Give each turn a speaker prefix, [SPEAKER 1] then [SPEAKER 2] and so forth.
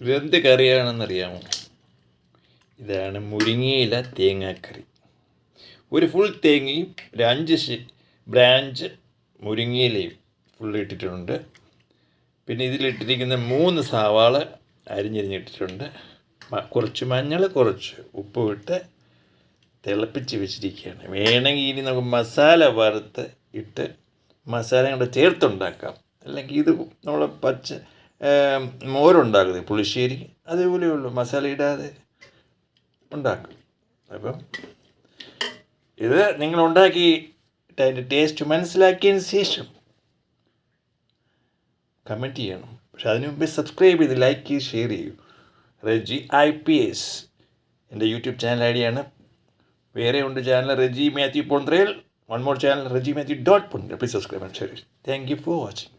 [SPEAKER 1] ഇതെന്ത് കറിയാണെന്നറിയാമോ? ഇതാണ് മുരിങ്ങയില തേങ്ങാക്കറി. ഒരു ഫുൾ തേങ്ങയും ഒരു 5 ബ്രാഞ്ച് മുരിങ്ങയിലയും ഫുൾ ഇട്ടിട്ടുണ്ട്. പിന്നെ ഇതിലിട്ടിരിക്കുന്ന 3 സവാള അരിഞ്ഞിട്ടിട്ടുണ്ട്. കുറച്ച് മഞ്ഞൾ, കുറച്ച് ഉപ്പ് ഇട്ട് തിളപ്പിച്ച് വെച്ചിരിക്കുകയാണ്. വേണമെങ്കിൽ ഇനി നമുക്ക് മസാല വറുത്ത് ഇട്ട് മസാല കൂടെ ചേർത്തുണ്ടാക്കാം. അല്ലെങ്കിൽ ഇത് നമ്മൾ മോരുണ്ടാക്കുന്നത് പുളിശ്ശേരി അതേപോലെയുള്ളൂ, മസാല ഇടാതെ ഉണ്ടാക്കും. അപ്പം ഇത് നിങ്ങളുണ്ടാക്കിയിട്ട് അതിൻ്റെ ടേസ്റ്റ് മനസ്സിലാക്കിയതിന് ശേഷം കമൻറ്റ് ചെയ്യണം. പക്ഷെ അതിനു മുമ്പേ സബ്സ്ക്രൈബ് ചെയ്ത് ലൈക്ക് ചെയ്ത് ഷെയർ ചെയ്യൂ. റെജി IPS എൻ്റെ യൂട്യൂബ് ചാനൽ ഐഡിയാണ്. വേറെ ഉണ്ട് channel Reji Mathew Ponthrel. One more channel Reji Mathew .Ponthrel. Please subscribe and share. Thank you for watching.